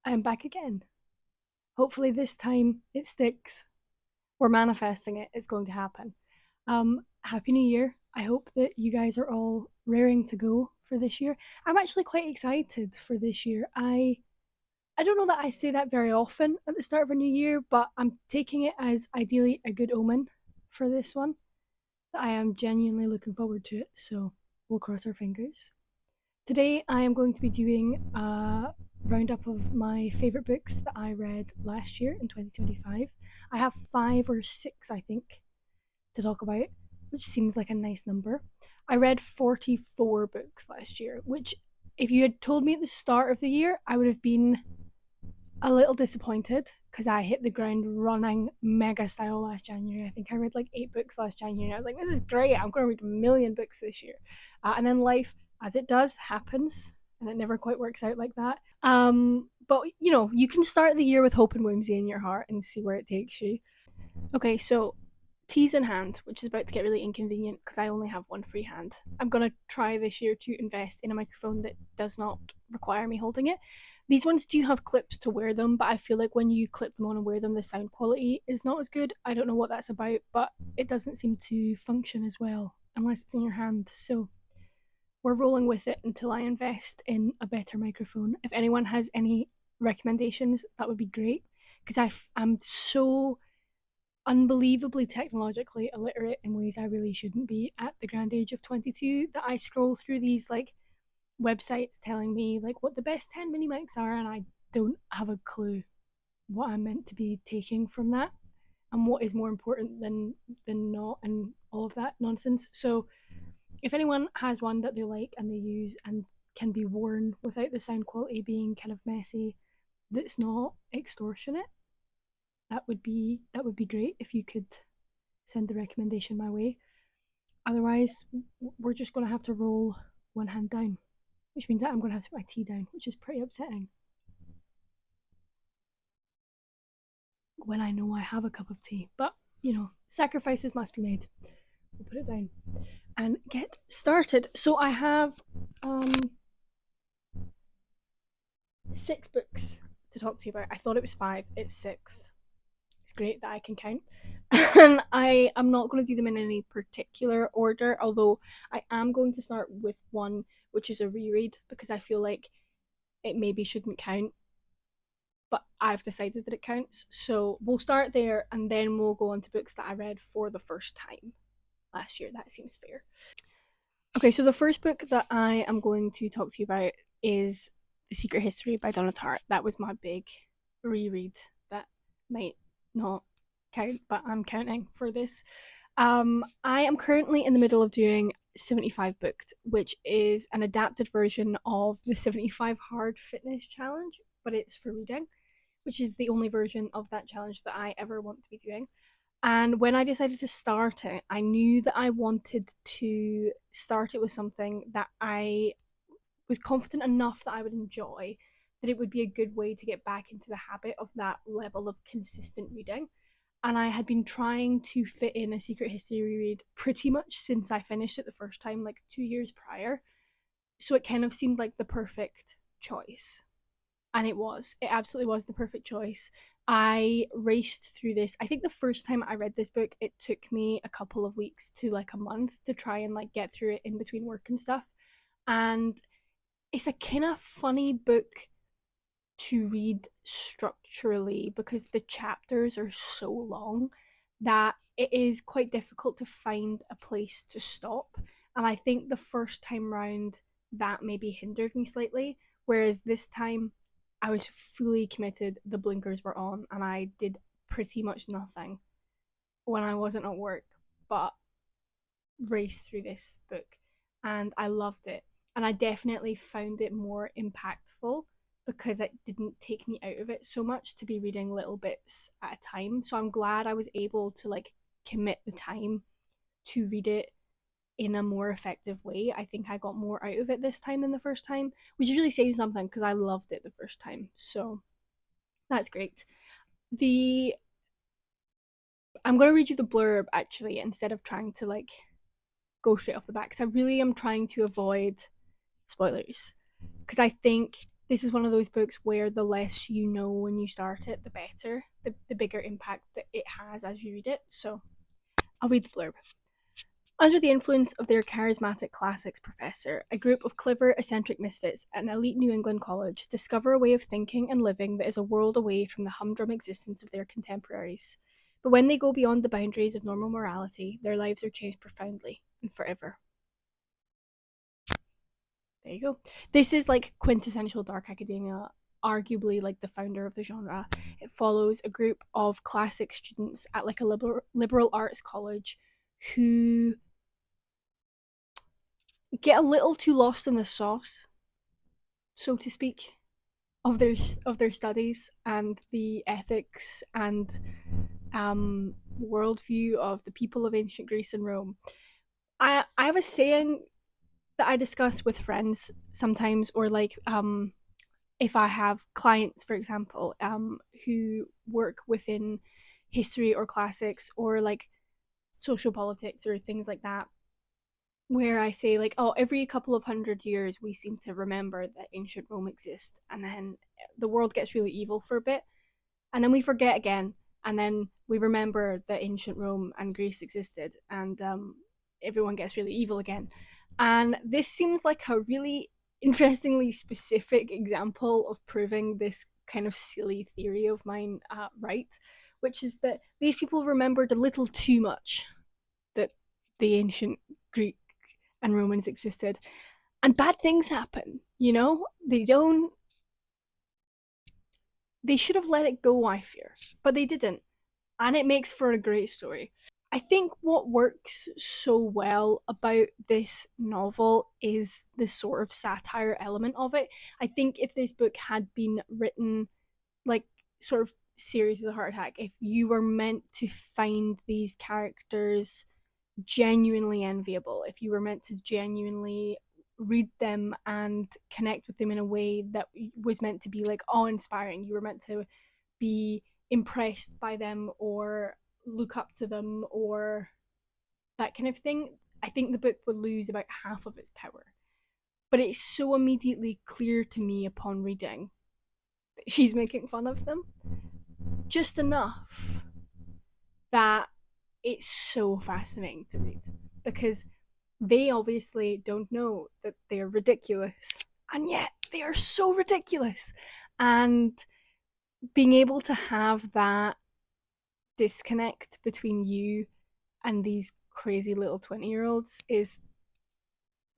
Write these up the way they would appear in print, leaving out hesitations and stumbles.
I'm back again. Hopefully, this time it sticks. We're manifesting it. It's going to happen. Happy New Year. I hope that you guys are all raring to go for this year. I'm actually quite excited for this year. I don't know that I say that very often at the start of a new year, but I'm taking it as ideally a good omen for this one. I am genuinely looking forward to it, so we'll cross our fingers. Today, I am going to be doing a roundup of my favourite books that I read last year in 2025. I have five or six, I think, to talk about, which seems like a nice number. I read 44 books last year, which, if you had told me at the start of the year, I would have been a little disappointed because I hit the ground running mega style last January. I think I read like 8 books last January. I was like, this is great. I'm going to read a million books this year. And then life, as it does, happens. And it never quite works out like that. But, you can start the year with hope and whimsy in your heart and see where it takes you. Okay, so teas in hand, which is about to get really inconvenient because I only have one free hand. I'm going to try this year to invest in a microphone that does not require me holding it. These ones do have clips to wear them, but I feel like when you clip them on and wear them, the sound quality is not as good. I don't know what that's about, but it doesn't seem to function as well unless it's in your hand. So we're rolling with it until I invest in a better microphone. If anyone has any recommendations, that would be great because I'm so unbelievably technologically illiterate in ways I really shouldn't be at the grand age of 22 that I scroll through these like websites telling me like what the best 10 mini mics are, and I don't have a clue what I'm meant to be taking from that and what is more important than not, and all of that nonsense. So if anyone has one that they like and they use and can be worn without the sound quality being kind of messy, that's not extortionate, that would be great if you could send the recommendation my way. Otherwise, we're just going to have to roll one hand down, which means that I'm going to have to put my tea down, which is pretty upsetting when I know I have a cup of tea. But, sacrifices must be made. We'll put it down and get started. So I have 6 books to talk to you about. I thought it was 5, it's 6. It's great that I can count. And I am not going to do them in any particular order, although I am going to start with one which is a reread because I feel like it maybe shouldn't count, but I've decided that it counts. So we'll start there and then we'll go on to books that I read for the first time last year. That seems fair. Okay, so the first book that I am going to talk to you about is The Secret History by Donna Tartt. That was my big reread that might not count, but I'm counting for this. I am currently in the middle of doing 75 Booked, which is an adapted version of the 75 Hard Fitness Challenge, but it's for reading, which is the only version of that challenge that I ever want to be doing. And when I decided to start it, I knew that I wanted to start it with something that I was confident enough that I would enjoy, that it would be a good way to get back into the habit of that level of consistent reading. And I had been trying to fit in a Secret History reread pretty much since I finished it the first time, like 2 years prior. So it kind of seemed like the perfect choice. And it was. It absolutely was the perfect choice. I raced through this. I think the first time I read this book, it took me a couple of weeks to like a month to try and like get through it in between work and stuff. And it's a kind of funny book to read structurally because the chapters are so long that it is quite difficult to find a place to stop. And I think the first time round that maybe hindered me slightly, whereas this time I was fully committed, the blinkers were on, and I did pretty much nothing when I wasn't at work but race through this book, and I loved it. And I definitely found it more impactful because it didn't take me out of it so much to be reading little bits at a time. So I'm glad I was able to like commit the time to read it in a more effective way. I think I got more out of it this time than the first time, which is really saying something because I loved it the first time. So that's great. The I'm going to read you the blurb actually instead of trying to like go straight off the bat because I really am trying to avoid spoilers because I think this is one of those books where the less you know when you start it, the better, the bigger impact that it has as you read it. So I'll read the blurb. Under the influence of their charismatic classics professor, a group of clever, eccentric misfits at an elite New England college discover a way of thinking and living that is a world away from the humdrum existence of their contemporaries. But when they go beyond the boundaries of normal morality, their lives are changed profoundly and forever. There you go. This is like quintessential dark academia, arguably like the founder of the genre. It follows a group of classic students at like a liberal arts college who get a little too lost in the sauce, so to speak, of their studies and the ethics and worldview of the people of ancient Greece and Rome. I have a saying that I discuss with friends sometimes, or like if I have clients, for example, who work within history or classics or like social politics or things like that, where I say like, oh, every couple of 100 years we seem to remember that ancient Rome exists, and then the world gets really evil for a bit, and then we forget again, and then we remember that ancient Rome and Greece existed, and everyone gets really evil again. And this seems like a really interestingly specific example of proving this kind of silly theory of mine right, which is that these people remembered a little too much that the ancient Greek and Romans existed, and bad things happen. You know, they should have let it go, I fear, but they didn't, and it makes for a great story. I think what works so well about this novel is the sort of satire element of it. I think if this book had been written like sort of serious as a heart attack, if you were meant to find these characters genuinely enviable, if you were meant to genuinely read them and connect with them in a way that was meant to be like awe inspiring, you were meant to be impressed by them or look up to them or that kind of thing, I think the book would lose about half of its power. But it's so immediately clear to me upon reading that she's making fun of them, just enough that it's so fascinating to read, because they obviously don't know that they're ridiculous, and yet they are so ridiculous. And being able to have that disconnect between you and these crazy little 20-year-olds is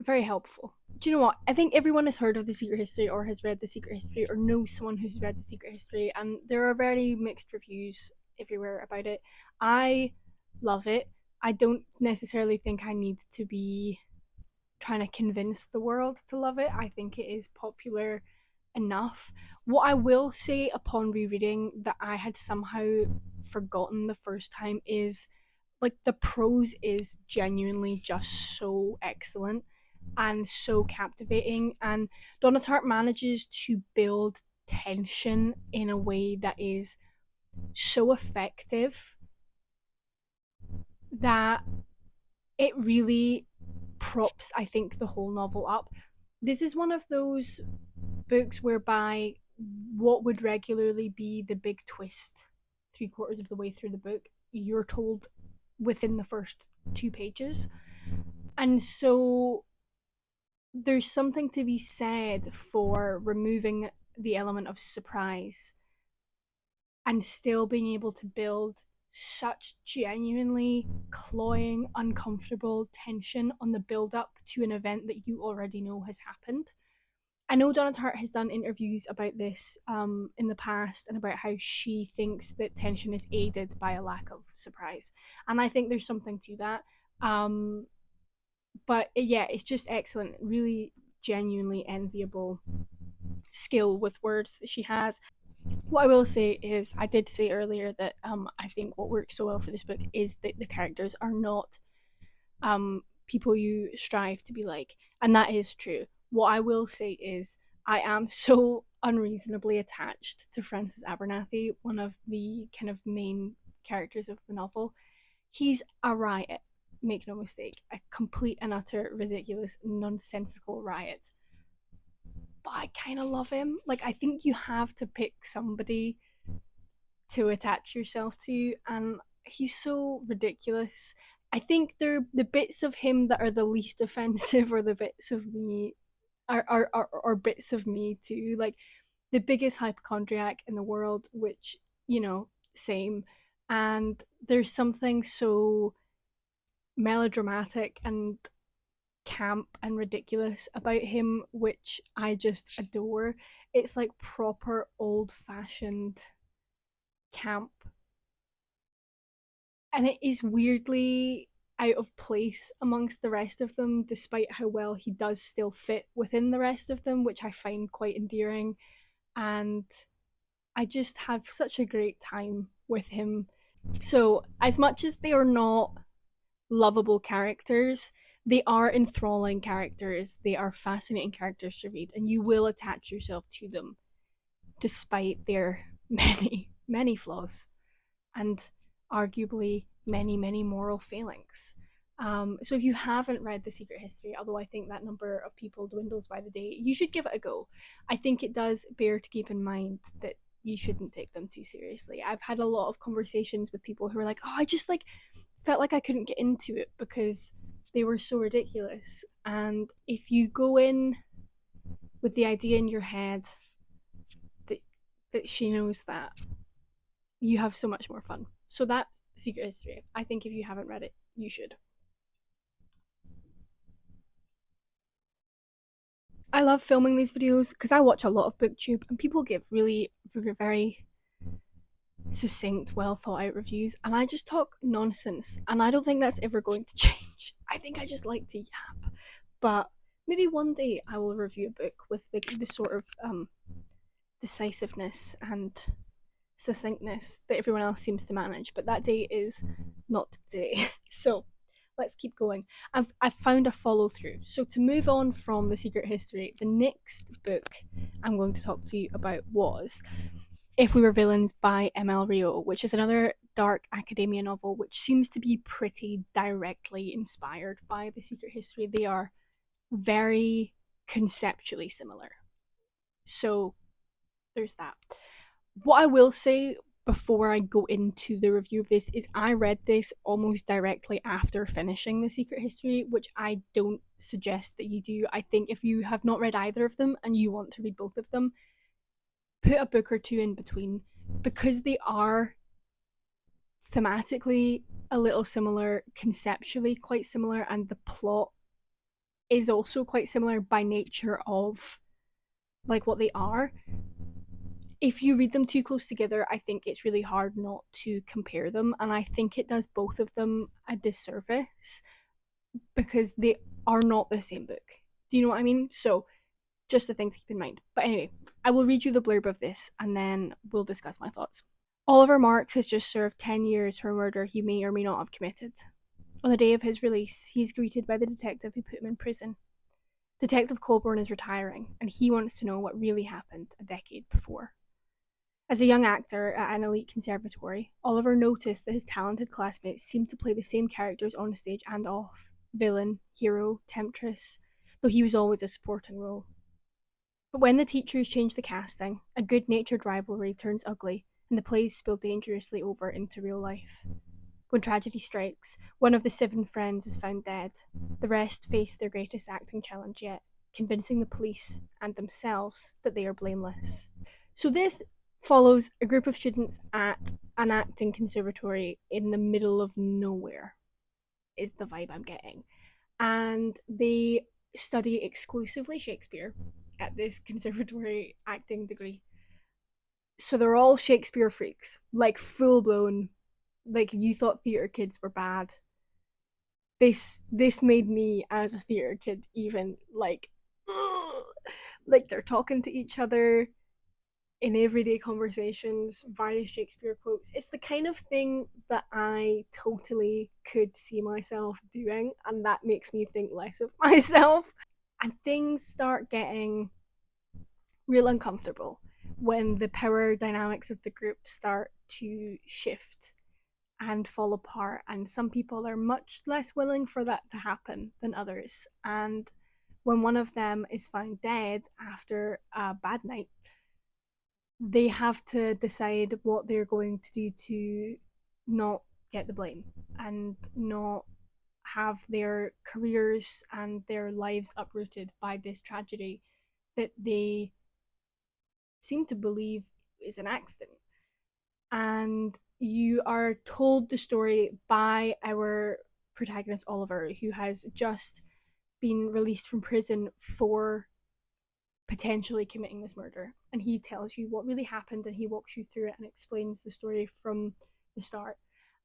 very helpful. Do you know what? I think everyone has heard of The Secret History or has read The Secret History or knows someone who's read The Secret History, and there are very mixed reviews everywhere about it. I love it. I don't necessarily think I need to be trying to convince the world to love it. I think it is popular enough. What I will say upon rereading that I had somehow forgotten the first time is like the prose is genuinely just so excellent and so captivating, and Donna Tartt manages to build tension in a way that is so effective that it really props, I think, the whole novel up. This is one of those books whereby what would regularly be the big twist 3/4 of the way through the book, you're told within the first 2 pages. And so there's something to be said for removing the element of surprise and still being able to build such genuinely cloying, uncomfortable tension on the build up to an event that you already know has happened. I know Donna Tartt has done interviews about this in the past and about how she thinks that tension is aided by a lack of surprise. And I think there's something to that. But yeah, it's just excellent. Really genuinely enviable skill with words that she has. What I will say is, I did say earlier that I think what works so well for this book is that the characters are not people you strive to be like, and that is true. What I will say is, I am so unreasonably attached to Francis Abernathy, one of the kind of main characters of the novel. He's a riot, make no mistake, a complete and utter ridiculous, nonsensical riot. but I kind of love him. Like, I think you have to pick somebody to attach yourself to, and he's so ridiculous. I think they're the bits of him that are the least offensive, or the bits of me are bits of me too. Like, the biggest hypochondriac in the world, which, same. And there's something so melodramatic and camp and ridiculous about him, which I just adore. It's like proper old fashioned camp. And it is weirdly out of place amongst the rest of them, despite how well he does still fit within the rest of them, which I find quite endearing. And I just have such a great time with him. So, as much as they are not lovable characters, they are enthralling characters. They are fascinating characters to read, and you will attach yourself to them despite their many, many flaws and arguably many, many moral failings. So if you haven't read The Secret History, although I think that number of people dwindles by the day, you should give it a go. I think it does bear to keep in mind that you shouldn't take them too seriously. I've had a lot of conversations with people who are like, "Oh, I just like felt like I couldn't get into it because they were so ridiculous." And if you go in with the idea in your head that she knows that, you have so much more fun. So that's Secret History. I think if you haven't read it, you should. I love filming these videos because I watch a lot of booktube, and people give really very succinct, well thought out reviews, and I just talk nonsense, and I don't think that's ever going to change. I think I just like to yap. But maybe one day I will review a book with the sort of decisiveness and succinctness that everyone else seems to manage, but that day is not today. So let's keep going. I've found a follow through. So to move on from The Secret History, the next book I'm going to talk to you about was If We Were Villains by ML Rio, which is another dark academia novel which seems to be pretty directly inspired by The Secret History. They are very conceptually similar. So there's that. What I will say before I go into the review of this is I read this almost directly after finishing The Secret History, which I don't suggest that you do. I think if you have not read either of them and you want to read both of them, put a book or two in between, because they are thematically a little similar, conceptually quite similar, and the plot is also quite similar by nature of like what they are. If you read them too close together, I think it's really hard not to compare them, and I think it does both of them a disservice because they are not the same book. Do you know what I mean? So, just a thing to keep in mind. But anyway, I will read you the blurb of this and then we'll discuss my thoughts. Oliver Marks has just served 10 years for a murder he may or may not have committed. On the day of his release, he is greeted by the detective who put him in prison. Detective Colborne is retiring, and he wants to know what really happened a decade before. As a young actor at an elite conservatory, Oliver noticed that his talented classmates seemed to play the same characters on stage and off: villain, hero, temptress, though he was always a supporting role. But when the teachers change the casting, a good natured rivalry turns ugly, and the plays spill dangerously over into real life. When tragedy strikes, one of the 7 friends is found dead. The rest face their greatest acting challenge yet, convincing the police and themselves that they are blameless. So this follows a group of students at an acting conservatory in the middle of nowhere, is the vibe I'm getting. And they study exclusively Shakespeare at this conservatory acting degree. So they're all Shakespeare freaks, like full blown. Like, you thought theatre kids were bad. This made me as a theatre kid even like, ugh! Like, they're talking to each other in everyday conversations via Shakespeare quotes. It's the kind of thing that I totally could see myself doing, and that makes me think less of myself. And things start getting real uncomfortable when the power dynamics of the group start to shift and fall apart, and some people are much less willing for that to happen than others. And when one of them is found dead after a bad night, they have to decide what they're going to do to not get the blame and not have their careers and their lives uprooted by this tragedy that they seem to believe is an accident. And you are told the story by our protagonist Oliver, who has just been released from prison for potentially committing this murder. And he tells you what really happened and he walks you through it and explains the story from the start.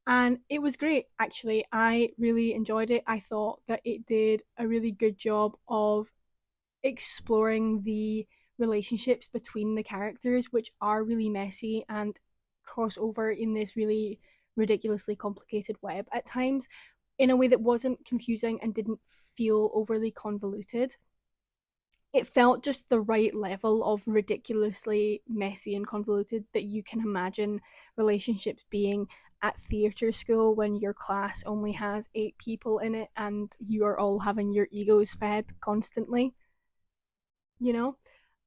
And it was great, actually. I really enjoyed it. I thought that it did a really good job of exploring the relationships between the characters, which are really messy and cross over in this really ridiculously complicated web at times, in a way that wasn't confusing and didn't feel overly convoluted. It felt just the right level of ridiculously messy and convoluted that you can imagine relationships being at theatre school when your class only has 8 people in it and you are all having your egos fed constantly, you know?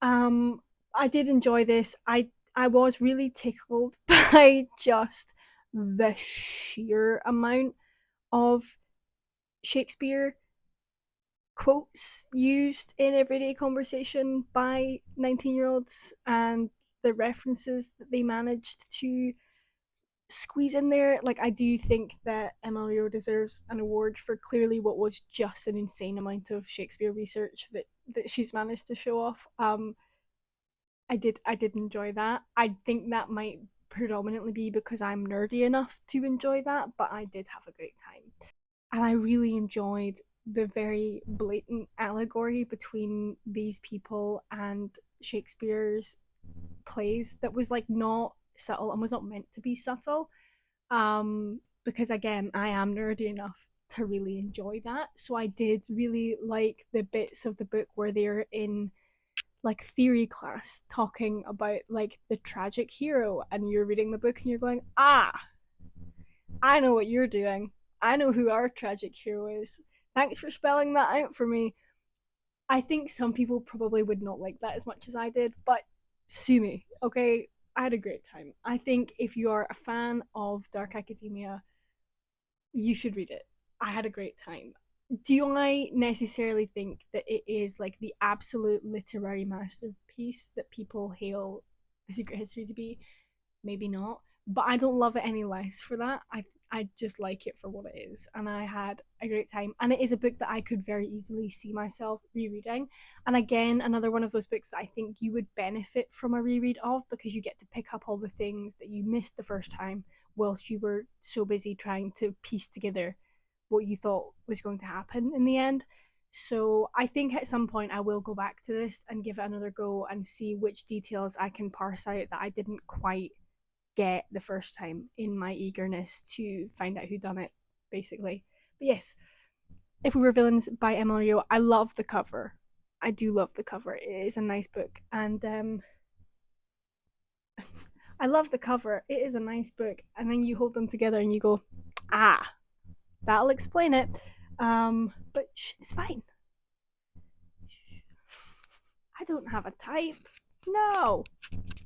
Um, I did enjoy this. I was really tickled by just the sheer amount of Shakespeare quotes used in everyday conversation by 19-year-olds and the references that they managed to squeeze in there. Like, I do think that Emilio deserves an award for clearly what was just an insane amount of Shakespeare research that she's managed to show off. I did enjoy that. I think that might predominantly be because I'm nerdy enough to enjoy that, but I did have a great time. And I really enjoyed the very blatant allegory between these people and Shakespeare's plays that was like not subtle and was not meant to be subtle. Because again, I am nerdy enough to really enjoy that. So I did really like the bits of the book where they're in like theory class talking about like the tragic hero and you're reading the book and you're going, ah, I know what you're doing. I know who our tragic hero is. Thanks for spelling that out for me. I think some people probably would not like that as much as I did, but sue me, okay? I had a great time. I think if you are a fan of Dark Academia, you should read it. I had a great time. Do I necessarily think that it is like the absolute literary masterpiece that people hail The Secret History to be? Maybe not, but I don't love it any less for that. I just like it for what it is, and I had a great time. And it is a book that I could very easily see myself rereading. And again, another one of those books that I think you would benefit from a reread of because you get to pick up all the things that you missed the first time whilst you were so busy trying to piece together what you thought was going to happen in the end. So I think at some point I will go back to this and give it another go and see which details I can parse out that I didn't quite get the first time in my eagerness to find out who done it, basically. But yes, If We Were Villains by Emma Rio, I love the cover. I do love the cover. It is a nice book, and I love the cover. It is a nice book, and then you hold them together and you go, ah, that'll explain it. But it's fine. I don't have a type. No,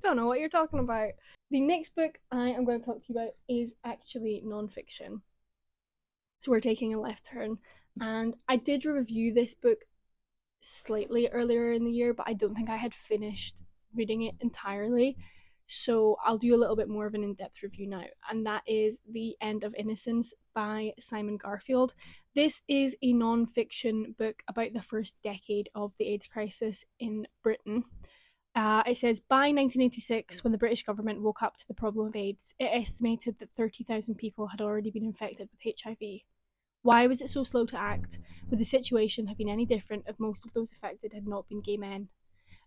don't know what you're talking about. The next book I am going to talk to you about is actually non-fiction. So we're taking a left turn. And I did review this book slightly earlier in the year, but I don't think I had finished reading it entirely. So I'll do a little bit more of an in-depth review now, and that is The End of Innocence by Simon Garfield. This is a non-fiction book about the first decade of the AIDS crisis in Britain. It says by 1986, when the British government woke up to the problem of AIDS, it estimated that 30,000 people had already been infected with HIV. Why was it so slow to act? Would the situation have been any different if most of those affected had not been gay men?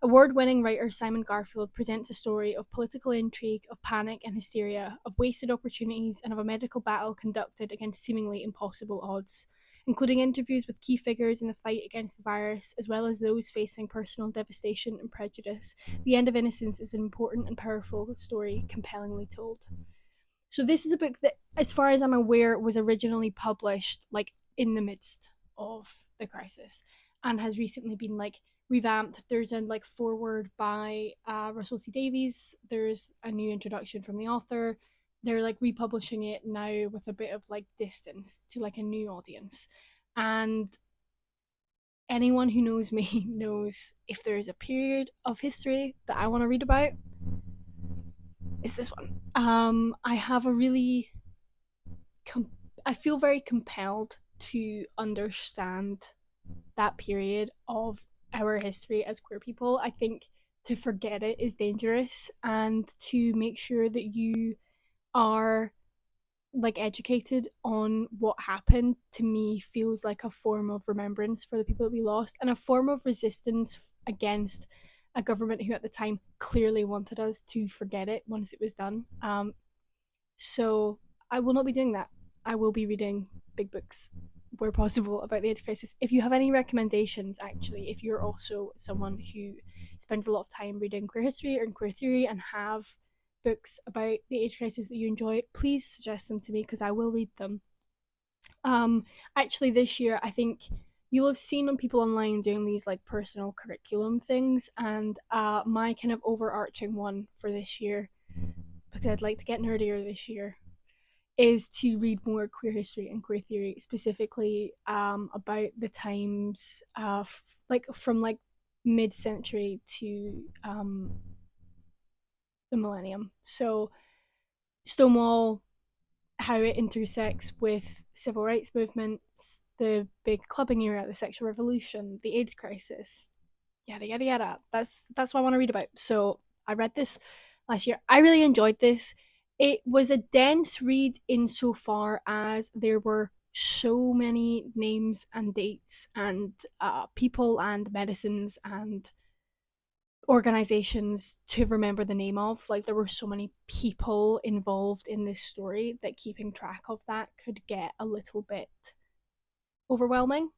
Award-winning writer Simon Garfield presents a story of political intrigue, of panic and hysteria, of wasted opportunities, and of a medical battle conducted against seemingly impossible odds, including interviews with key figures in the fight against the virus, as well as those facing personal devastation and prejudice. The End of Innocence is an important and powerful story, compellingly told. So this is a book that, as far as I'm aware, was originally published like in the midst of the crisis. and has recently been like revamped. There's a like foreword by Russell T Davies. There's a new introduction from the author. They're like republishing it now with a bit of like distance to like a new audience. And anyone who knows me knows if there is a period of history that I want to read about, it's this one. I have a really com- I feel very compelled to understand that period of our history as queer people. I think to forget it is dangerous, and to make sure that you are like educated on what happened to me feels like a form of remembrance for the people that we lost, and a form of resistance against a government who at the time clearly wanted us to forget it once it was done. So I will not be doing that. I will be reading big books where possible about the AIDS crisis. If you have any recommendations, actually, if you're also someone who spends a lot of time reading queer history or queer theory and have books about the AIDS crisis that you enjoy, please suggest them to me because I will read them. Um, Actually, this year, I think you'll have seen on people online doing these like personal curriculum things, and my kind of overarching one for this year, because I'd like to get nerdier this year, is to read more queer history and queer theory, specifically about the times like from like mid-century to the millennium. So Stonewall, how it intersects with civil rights movements, the big clubbing era, the sexual revolution, the AIDS crisis, yada yada yada. That's what I want to read about. So I read this last year. I really enjoyed this. It was a dense read insofar as there were so many names and dates and people and medicines and organizations to remember the name of. Like there were so many people involved in this story that keeping track of that could get a little bit overwhelming,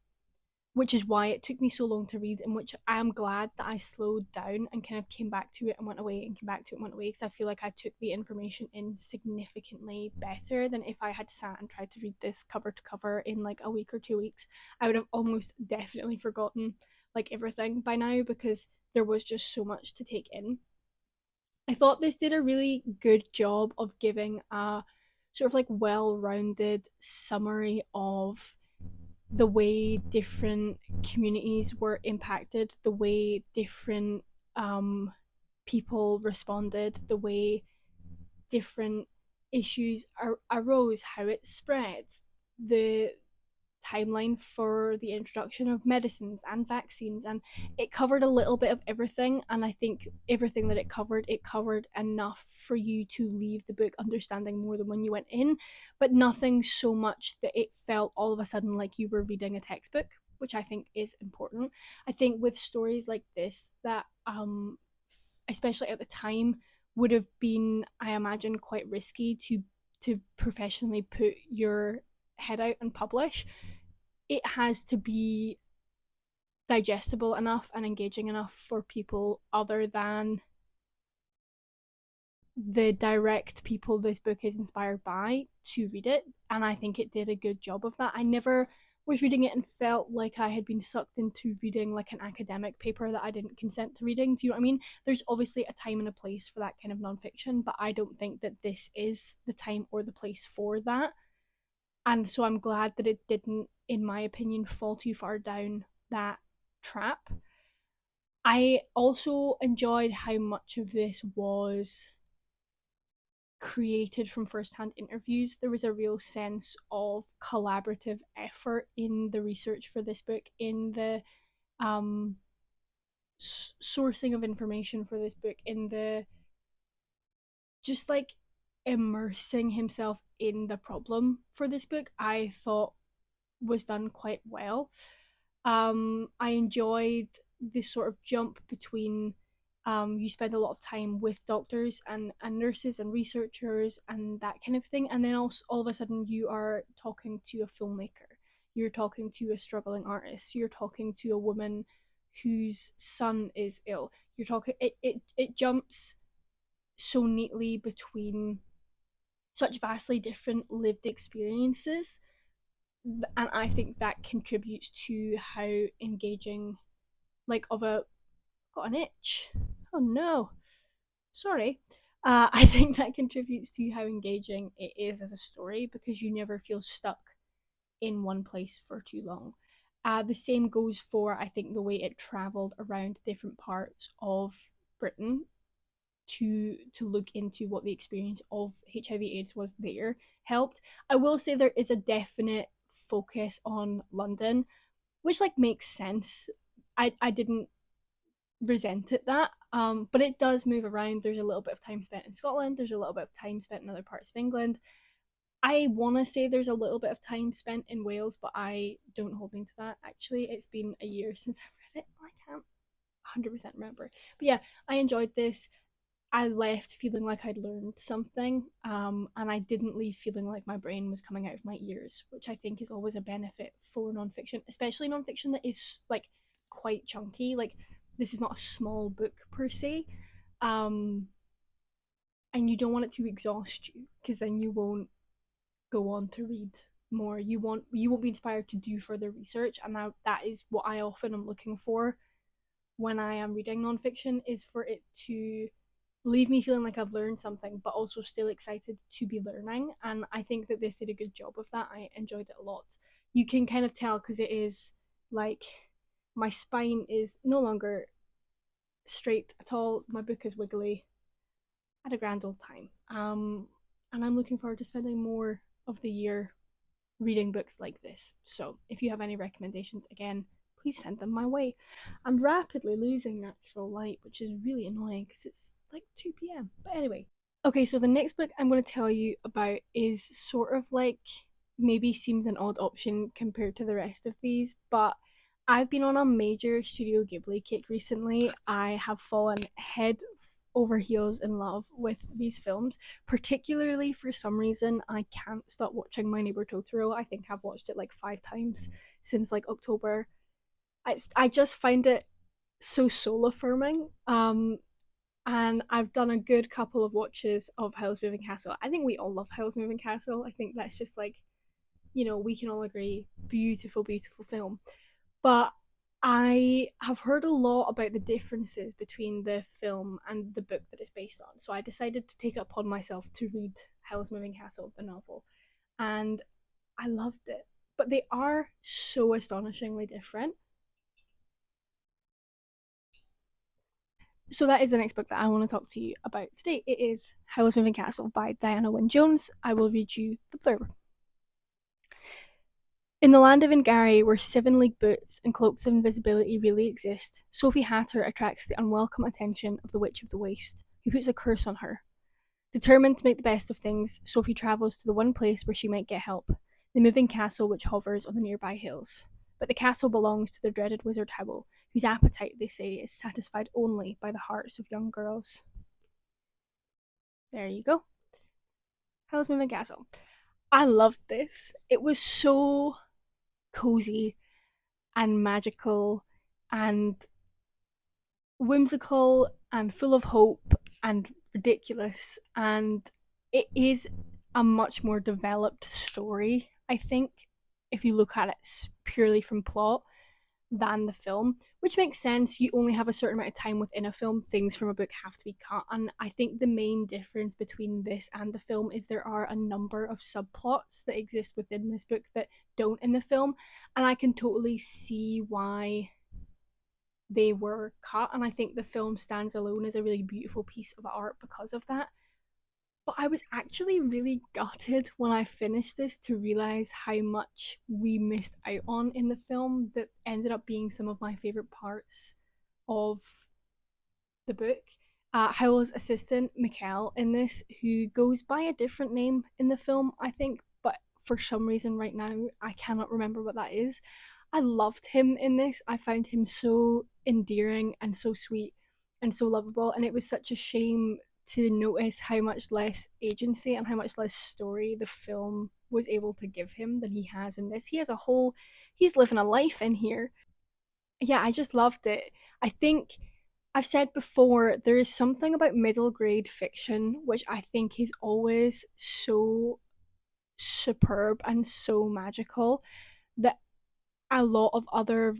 which is why it took me so long to read, and which I am glad that I slowed down and kind of came back to it and went away and came back to it and went away, because I feel like I took the information in significantly better than if I had sat and tried to read this cover to cover in like a week or 2 weeks. I would have almost definitely forgotten like everything by now because there was just so much to take in. I thought this did a really good job of giving a sort of like well rounded summary of the way different communities were impacted, the way different um, people responded, the way different issues arose, how it spread, the timeline for the introduction of medicines and vaccines, and it covered a little bit of everything. And I think everything that it covered enough for you to leave the book understanding more than when you went in, but nothing so much that it felt all of a sudden like you were reading a textbook, which I think is important. I think with stories like this that especially at the time would have been, I imagine, quite risky to professionally put your head out and publish, it has to be digestible enough and engaging enough for people other than the direct people this book is inspired by to read it. And I think it did a good job of that. I never was reading it and felt like I had been sucked into reading like an academic paper that I didn't consent to reading. Do you know what I mean? There's obviously a time and a place for that kind of nonfiction, but I don't think that this is the time or the place for that. And so I'm glad that it didn't, in my opinion, fall too far down that trap. I also enjoyed how much of this was created from first-hand interviews. There was a real sense of collaborative effort in the research for this book, in the um, sourcing of information for this book, in the just like immersing himself in the problem for this book. I thought was done quite well. I enjoyed this sort of jump between you spend a lot of time with doctors and nurses and researchers and that kind of thing, and then also all of a sudden you are talking to a filmmaker, you're talking to a struggling artist, you're talking to a woman whose son is ill, you're talking it jumps so neatly between such vastly different lived experiences and I think that contributes to how engaging, like, of a got an itch. Oh no, sorry. I think that contributes to how engaging it is as a story because you never feel stuck in one place for too long. The same goes for, I think, the way it travelled around different parts of Britain to look into what the experience of HIV/AIDS was there helped. I will say there is a definite focus on London, which like makes sense. I didn't resent it that. But it does move around. There's a little bit of time spent in Scotland. There's a little bit of time spent in other parts of England. I want to say there's a little bit of time spent in Wales, but I don't hold me to that. Actually, it's been a year since I've read it. I can't 100% remember. But yeah, I enjoyed this. I left feeling like I'd learned something, and I didn't leave feeling like my brain was coming out of my ears, which I think is always a benefit for nonfiction, especially nonfiction that is like quite chunky. Like this is not a small book per se, um, and you don't want it to exhaust you because then you won't go on to read more. You won't be inspired to do further research, and that is what I often am looking for when I am reading nonfiction is for it to leave me feeling like I've learned something, but also still excited to be learning. And I think that this did a good job of that. I enjoyed it a lot. You can kind of tell because it is like my spine is no longer straight at all. My book is wiggly. I had a grand old time. And I'm looking forward to spending more of the year reading books like this. So if you have any recommendations, again, please send them my way. I'm rapidly losing natural light, which is really annoying because it's like 2 p.m. But anyway, okay, so the next book I'm going to tell you about is sort of like maybe seems an odd option compared to the rest of these, but I've been on a major Studio Ghibli kick recently. I have fallen head over heels in love with these films. Particularly for some reason, I can't stop watching My Neighbor Totoro. I think I've watched it like 5 times since like October. I just find it so soul affirming. And I've done a good couple of watches of Howl's Moving Castle. I think we all love Howl's Moving Castle. I think that's just like, we can all agree, beautiful, beautiful film. But I have heard a lot about the differences between the film and the book that it's based on. So I decided to take it upon myself to read Howl's Moving Castle, the novel. And I loved it. But they are so astonishingly different. So that is the next book that I want to talk to you about today. It is Howl's Moving Castle by Diana Wynne Jones. I will read you the blurb. In the land of Ingari, where 7 league boots and cloaks of invisibility really exist, Sophie Hatter attracts the unwelcome attention of the Witch of the Waste, who puts a curse on her. Determined to make the best of things, Sophie travels to the one place where she might get help, the moving castle which hovers on the nearby hills. But the castle belongs to the dreaded wizard Howl, whose appetite, they say, is satisfied only by the hearts of young girls. There you go. Howl's Moving Castle. I loved this. It was so cozy and magical and whimsical and full of hope and ridiculous. And it is a much more developed story, I think, if you look at it purely from plot than the film, which makes sense. You only have a certain amount of time within a film. Things from a book have to be cut. And I think the main difference between this and the film is there are a number of subplots that exist within this book that don't in the film. And I can totally see why they were cut. And I think the film stands alone as a really beautiful piece of art because of that. But I was actually really gutted when I finished this to realize how much we missed out on in the film that ended up being some of my favorite parts of the book. Howell's assistant, Mikkel, in this, who goes by a different name in the film, I think, but for some reason right now, I cannot remember what that is. I loved him in this. I found him so endearing and so sweet and so lovable, and it was such a shame to notice how much less agency and how much less story the film was able to give him than he has in this. He has a whole, he's living a life in here. Yeah, I just loved it. I think I've said before, there is something about middle grade fiction which I think is always so superb and so magical that a lot of other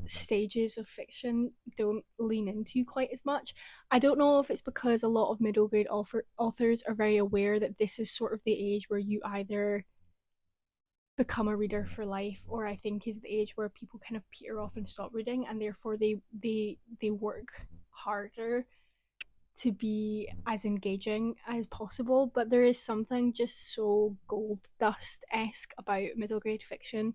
stages of fiction don't lean into quite as much. I don't know if it's because a lot of middle grade authors are very aware that this is sort of the age where you either become a reader for life, or I think is the age where people kind of peter off and stop reading, and therefore they work harder to be as engaging as possible. But there is something just so gold dust esque about middle grade fiction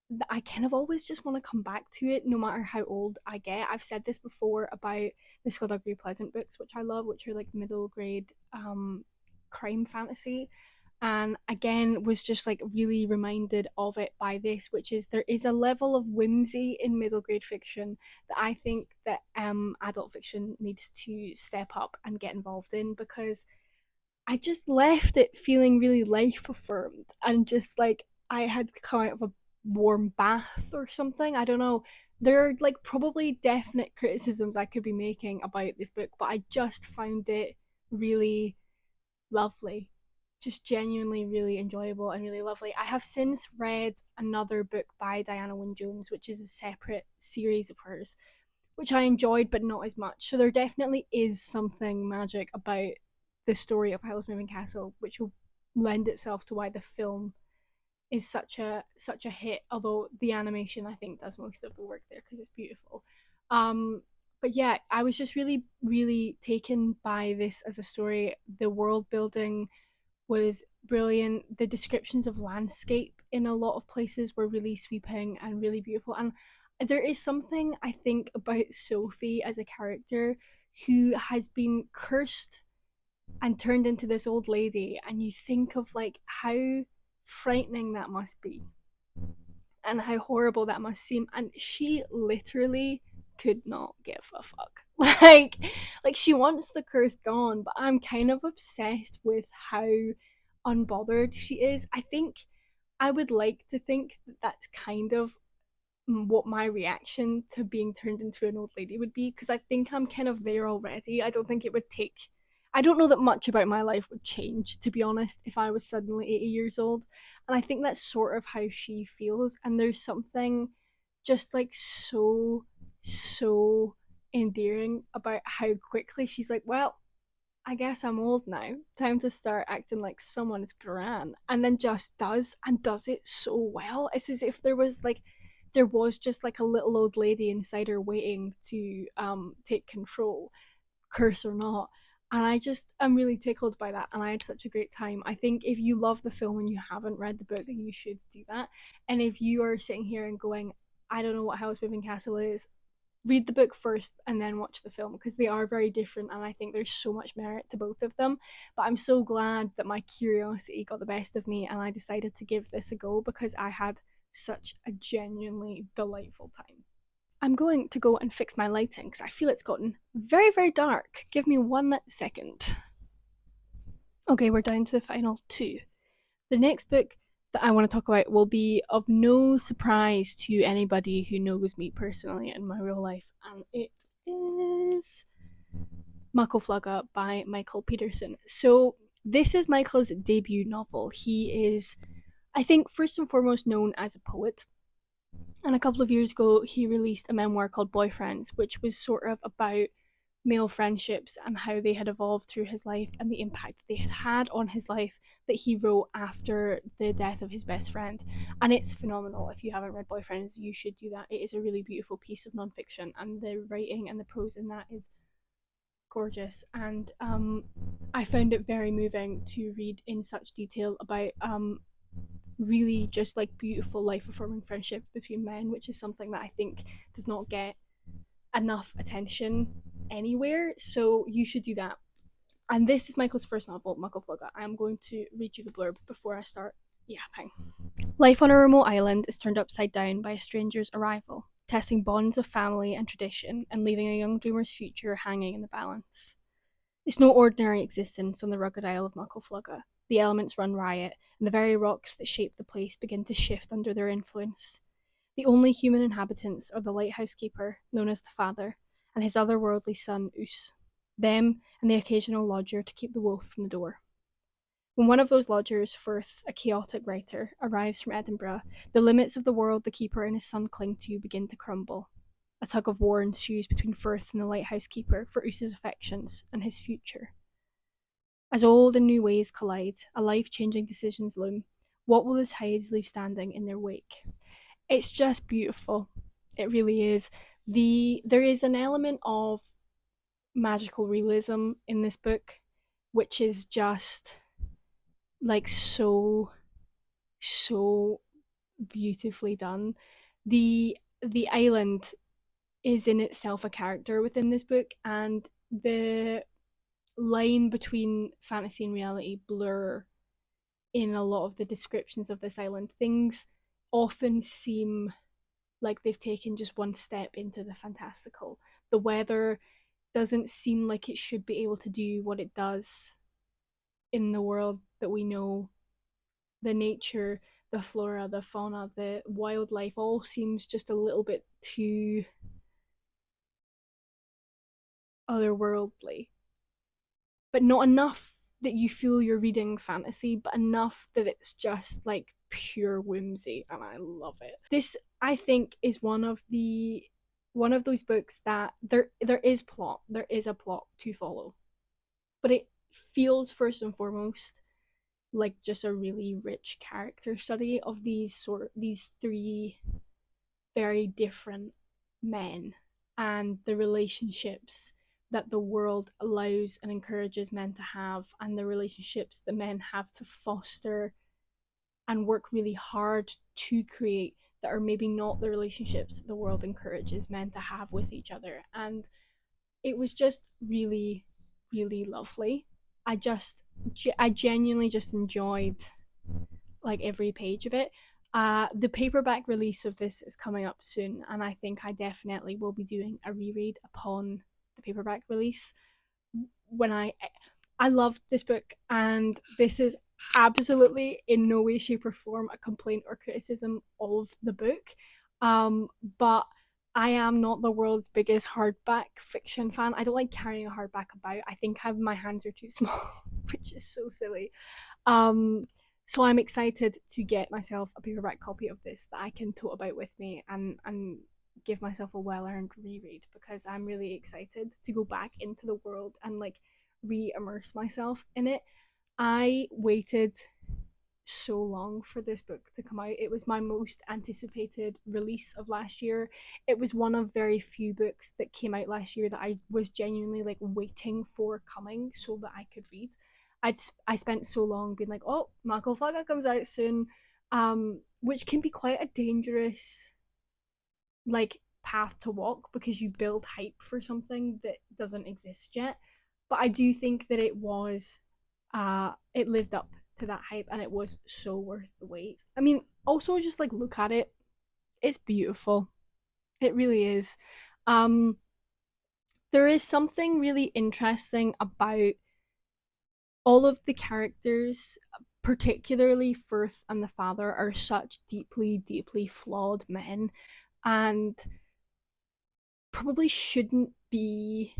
that I kind of always just want to come back to it no matter how old I get. I've said this before about the Skullduggery Pleasant books, which I love, which are like middle grade crime fantasy. And again, was just like really reminded of it by this, which is there is a level of whimsy in middle grade fiction that I think that adult fiction needs to step up and get involved in, because I just left it feeling really life affirmed and just like I had come out of a warm bath or something. I don't know. There are like probably definite criticisms I could be making about this book, but I just found it really lovely. Just genuinely really enjoyable and really lovely. I have since read another book by Diana Wynne Jones, which is a separate series of hers, which I enjoyed but not as much. So there definitely is something magic about the story of Howl's Moving Castle, which will lend itself to why the film is such a hit. Although the animation, I think, does most of the work there because it's beautiful. Um, but yeah, I was just really taken by this as a story. The world building was brilliant. The descriptions of landscape in a lot of places were really sweeping and really beautiful. And there is something I think about Sophie as a character who has been cursed and turned into this old lady, and you think of like how frightening that must be and how horrible that must seem, and she literally could not give a fuck. Like she wants the curse gone, but I'm kind of obsessed with how unbothered she is. I think I would like to think that that's kind of what my reaction to being turned into an old lady would be, because I think I'm kind of there already. I don't think it would take. I don't know that much about my life would change, to be honest, if I was suddenly 80 years old. And I think that's sort of how she feels. And there's something just like so endearing about how quickly she's like, well, I guess I'm old now. Time to start acting like someone is grand. And then just does, and does it so well. It's as if there was just like a little old lady inside her waiting to take control, curse or not. And I'm really tickled by that, and I had such a great time. I think if you love the film and you haven't read the book, then you should do that. And if you are sitting here and going, I don't know what Howl's Moving Castle is, read the book first and then watch the film, because they are very different, and I think there's so much merit to both of them. But I'm so glad that my curiosity got the best of me and I decided to give this a go, because I had such a genuinely delightful time. I'm going to go and fix my lighting because I feel it's gotten very dark. Give me 1 second. Okay, we're down to the final two. The next book that I want to talk about will be of no surprise to anybody who knows me personally in my real life, and it is Muckle by Michael Peterson. So, this is Michael's debut novel. He is, I think, first and foremost known as a poet. And a couple of years ago, he released a memoir called Boyfriends, which was sort of about male friendships and how they had evolved through his life and the impact they had had on his life, that he wrote after the death of his best friend. And it's phenomenal. If you haven't read Boyfriends, you should do that. It is a really beautiful piece of nonfiction, and the writing and the prose in that is gorgeous. And I found it very moving to read in such detail about really just like beautiful life affirming friendship between men, which is something that I think does not get enough attention anywhere. So you should do that. And this is Michael's first novel, Muckle Flugga. I'm going to read you the blurb before I start yapping. Life on a remote island is turned upside down by a stranger's arrival, testing bonds of family and tradition and leaving a young dreamer's future hanging in the balance. It's no ordinary existence on the rugged isle of Muckle Flugga. The elements run riot, and the very rocks that shape the place begin to shift under their influence. The only human inhabitants are the lighthouse keeper, known as the Father, and his otherworldly son, Oos. Them and the occasional lodger to keep the wolf from the door. When one of those lodgers, Firth, a chaotic writer, arrives from Edinburgh, the limits of the world the keeper and his son cling to begin to crumble. A tug of war ensues between Firth and the lighthouse keeper for Usa's affections and his future. As old and new ways collide, a life-changing decisions loom. What will the tides leave standing in their wake? It's just beautiful. It really is. There is an element of magical realism in this book, which is just like so beautifully done. The island is in itself a character within this book, and the line between fantasy and reality blur in a lot of the descriptions of this island. Things often seem like they've taken just one step into the fantastical. The weather doesn't seem like it should be able to do what it does in the world that we know. The nature, the flora, the fauna, the wildlife all seems just a little bit too otherworldly. But not enough that you feel you're reading fantasy, but enough that it's just like pure whimsy, and I love it. This, I think, is one of those books that there is plot, there is a plot to follow, but it feels first and foremost like just a really rich character study of these three very different men and the relationships that the world allows and encourages men to have, and the relationships that men have to foster and work really hard to create, that are maybe not the relationships that the world encourages men to have with each other. And it was just really, really lovely. I genuinely just enjoyed like every page of it. The paperback release of this is coming up soon, and I think I definitely will be doing a reread upon the paperback release. When I loved this book, and this is absolutely in no way, shape, or form a complaint or criticism of the book. But I am not the world's biggest hardback fiction fan. I don't like carrying a hardback about. I think my hands are too small, which is so silly. Um, so I'm excited to get myself a paperback copy of this that I can tote about with me and give myself a well-earned reread, because I'm really excited to go back into the world and like re-immerse myself in it. I waited so long for this book to come out. It was my most anticipated release of last year. It was one of very few books that came out last year that I was genuinely like waiting for coming so that I could read. I spent so long being like, oh, Mako Flaga comes out soon, which can be quite a dangerous like path to walk, because you build hype for something that doesn't exist yet. But I do think that it lived up to that hype, and it was so worth the wait. I mean, also just like look at it. It's beautiful. It really is. Um there is something really interesting about all of the characters, particularly Firth and the father, are such deeply, deeply flawed men, and probably shouldn't be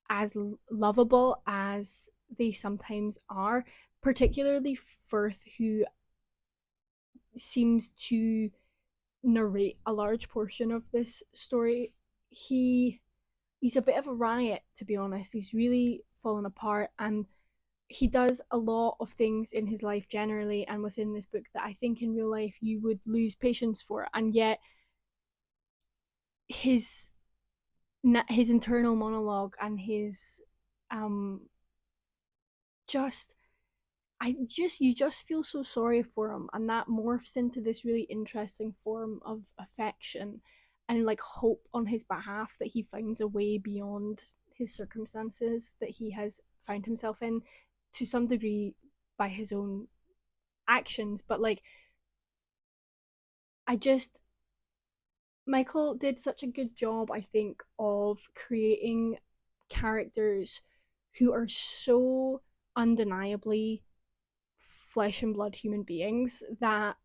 as lovable as they sometimes are. Particularly Firth, who seems to narrate a large portion of this story. He's a bit of a riot, to be honest. He's really fallen apart, and he does a lot of things in his life generally and within this book that I think in real life you would lose patience for. And yet his his internal monologue and his um just you just feel so sorry for him, and that morphs into this really interesting form of affection and like hope on his behalf, that he finds a way beyond his circumstances that he has found himself in, to some degree by his own actions. But like, I just Michael did such a good job, I think, of creating characters who are so undeniably flesh and blood human beings that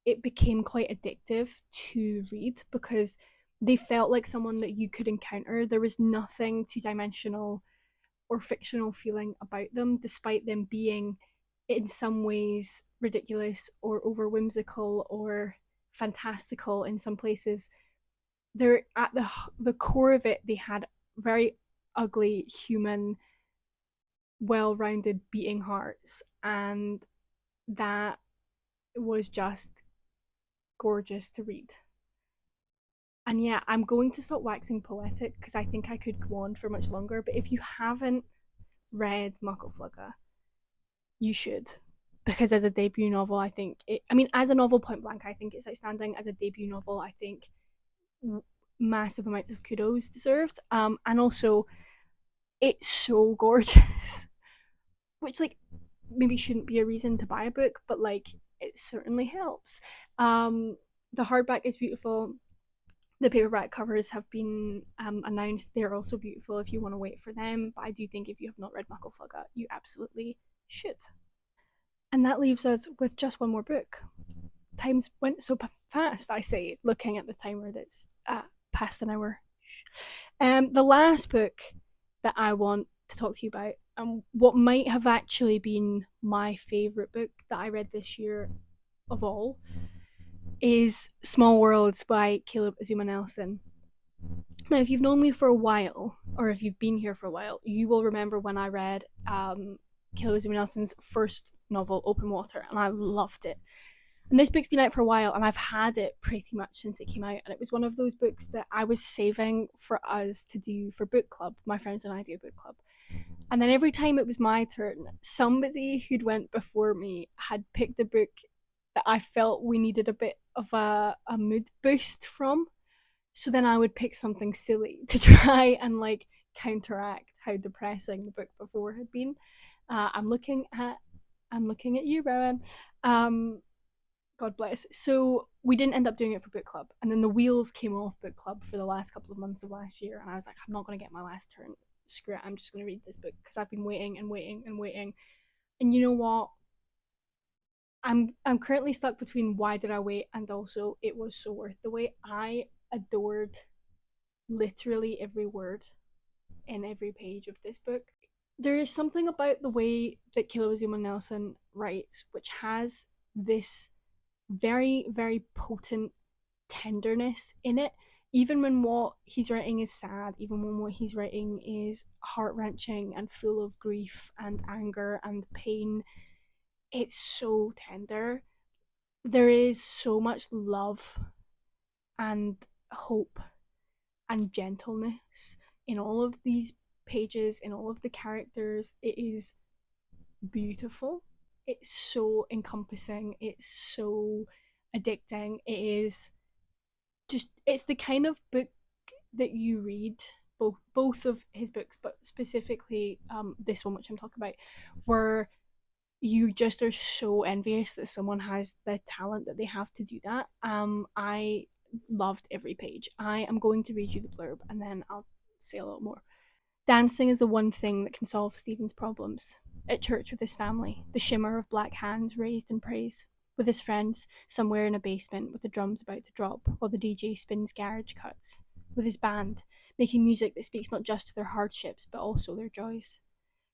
it became quite addictive to read, because they felt like someone that you could encounter. There was nothing two dimensional or fictional feeling about them, despite them being in some ways ridiculous or over whimsical or fantastical in some places, they're at the core of it, they had very ugly human, well-rounded beating hearts, and that was just gorgeous to read. And yeah, I'm going to stop waxing poetic because I think I could go on for much longer. But if you haven't read Muckle Flugga, you should. Because as a debut novel, I think I mean, as a novel, point blank, I think it's outstanding. As a debut novel, I think massive amounts of kudos deserved. And also, it's so gorgeous, which like maybe shouldn't be a reason to buy a book, but like it certainly helps. The hardback is beautiful. The paperback covers have been announced. They're also beautiful if you want to wait for them. But I do think if you have not read Muckle Flugga, you absolutely should. And that leaves us with just one more book. Times went so fast, I say, looking at the timer that's past an hour. The last book that I want to talk to you about, and what might have actually been my favourite book that I read this year of all, is Small Worlds by Caleb Azuma Nelson. Now, if you've known me for a while, or if you've been here for a while, you will remember when I read Caleb Azuma Nelson's first novel, Open Water, and I loved it. And this book's been out for a while, and I've had it pretty much since it came out. And it was one of those books that I was saving for us to do for book club. My friends and I do a book club. And then every time it was my turn, somebody who'd went before me had picked a book that I felt we needed a bit of a mood boost from. So then I would pick something silly to try and like counteract how depressing the book before had been. I'm looking at you, Rowan. God bless. So we didn't end up doing it for book club, and then the wheels came off book club for the last couple of months of last year, and I was like, I'm not going to get my last turn. Screw it. I'm just going to read this book because I've been waiting and waiting and waiting. And you know what? I'm currently stuck between why did I wait and also it was so worth the wait. I adored literally every word in every page of this book. There is something about the way that Caleb Azuma Nelson writes, which has this very, very potent tenderness in it. Even when what he's writing is sad, even when what he's writing is heart wrenching and full of grief and anger and pain, it's so tender. There is so much love and hope and gentleness in all of these pages, in all of the characters. It is beautiful. It's so encompassing. It's so addicting. It is just, it's the kind of book that you read, both of his books, but specifically this one, which I'm talking about, where you just are so envious that someone has the talent that they have to do that. I loved every page. I am going to read you the blurb and then I'll say a little more. Dancing is the one thing that can solve Stephen's problems. At church with his family, the shimmer of black hands raised in praise. With his friends, somewhere in a basement with the drums about to drop while the DJ spins garage cuts. With his band, making music that speaks not just to their hardships but also their joys.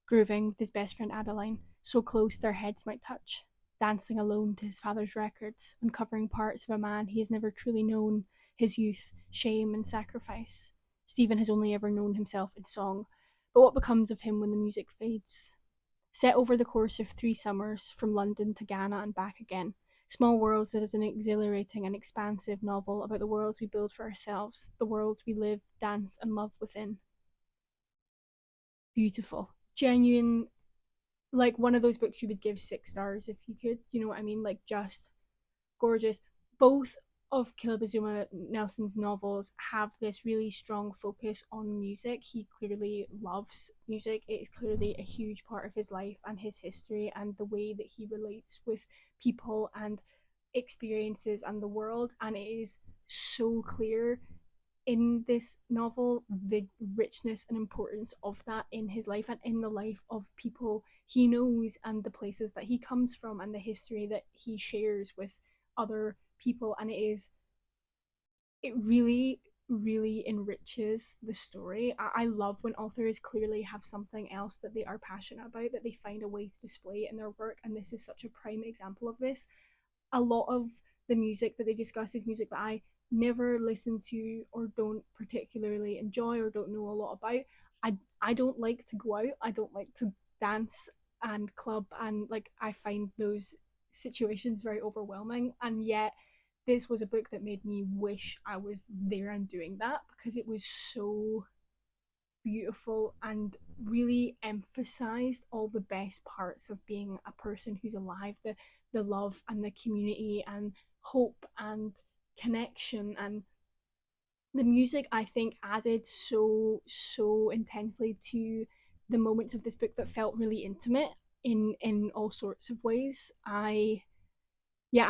Grooving with his best friend Adeline, so close their heads might touch. Dancing alone to his father's records, uncovering parts of a man he has never truly known, his youth, shame, and sacrifice. Stephen has only ever known himself in song, but what becomes of him when the music fades? Set over the course of 3 summers, from London to Ghana and back again, Small Worlds is an exhilarating and expansive novel about the worlds we build for ourselves, the worlds we live, dance, and love within. Beautiful. Genuine, like one of those books you would give 6 stars if you could. You know what I mean? Like just gorgeous. Both of Caleb Azuma Nelson's novels have this really strong focus on music. He clearly loves music. It is clearly a huge part of his life and his history and the way that he relates with people and experiences and the world. And it is so clear in this novel the richness and importance of that in his life and in the life of people he knows and the places that he comes from and the history that he shares with other people. And it really really enriches the story. I love when authors clearly have something else that they are passionate about that they find a way to display in their work, and this is such a prime example of this. A lot of the music that they discuss is music that I never listen to or don't particularly enjoy or don't know a lot about. I don't like to go out. I don't like to dance and club, and like I find those situations very overwhelming, and yet this was a book that made me wish I was there and doing that because it was so beautiful and really emphasized all the best parts of being a person who's alive, the love and the community and hope and connection. And the music, I think, added so intensely to the moments of this book that felt really intimate in all sorts of ways. I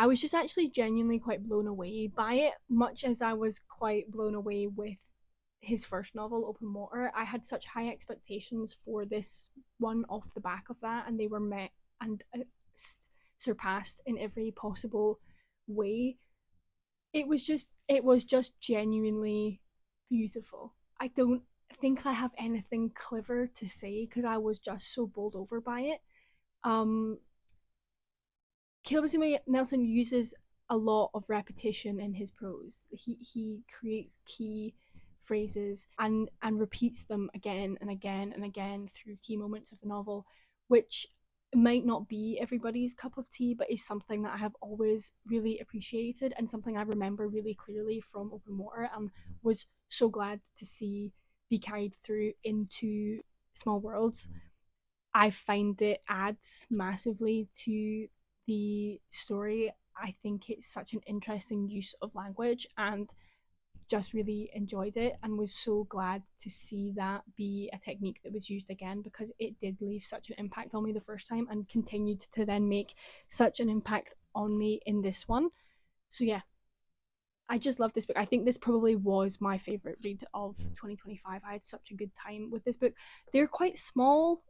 was just actually genuinely quite blown away by it, much as I was quite blown away with his first novel, Open Water. I had such high expectations for this one off the back of that, and they were met and surpassed in every possible way. It was just genuinely beautiful. I don't think I have anything clever to say because I was just so bowled over by it. Um, Caleb Zuma Nelson uses a lot of repetition in his prose. He creates key phrases and repeats them again and again and again through key moments of the novel, which might not be everybody's cup of tea, but is something that I have always really appreciated and something I remember really clearly from Open Water and was so glad to see be carried through into Small Worlds. I find it adds massively to the story. I think it's such an interesting use of language and just really enjoyed it and was so glad to see that be a technique that was used again because it did leave such an impact on me the first time and continued to then make such an impact on me in this one. So yeah, I just love this book. I think this probably was my favorite read of 2025. I had such a good time with this book. They're quite small,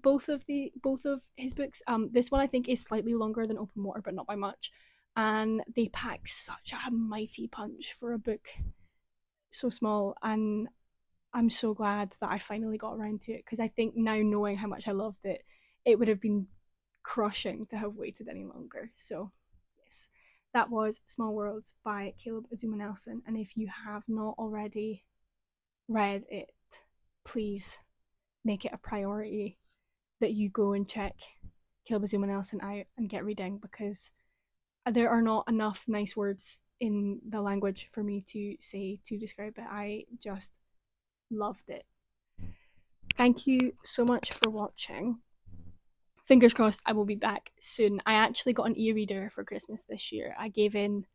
both of his books. This one I think is slightly longer than Open Water, but not by much. And they pack such a mighty punch for a book so small. And I'm so glad that I finally got around to it because I think now knowing how much I loved it, it would have been crushing to have waited any longer. So yes, that was Small Worlds by Caleb Azuma Nelson. And if you have not already read it, please make it a priority that you go and check Caleb Azuma Nelson out and get reading because there are not enough nice words in the language for me to say to describe it. I just loved it. Thank you so much for watching. Fingers crossed I will be back soon. I actually got an e-reader for Christmas this year. I gave in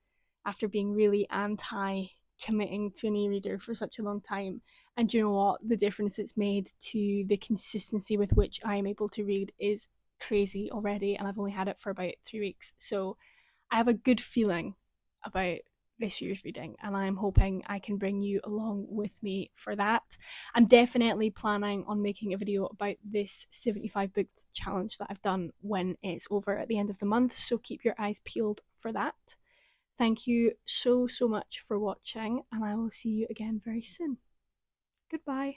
after being really anti committing to an e-reader for such a long time. And you know what? The difference it's made to the consistency with which I am able to read is crazy already. And I've only had it for about 3 weeks. So I have a good feeling about this year's reading, and I'm hoping I can bring you along with me for that. I'm definitely planning on making a video about this 75 book challenge that I've done when it's over at the end of the month, so keep your eyes peeled for that. Thank you so much for watching, and I will see you again very soon. Goodbye.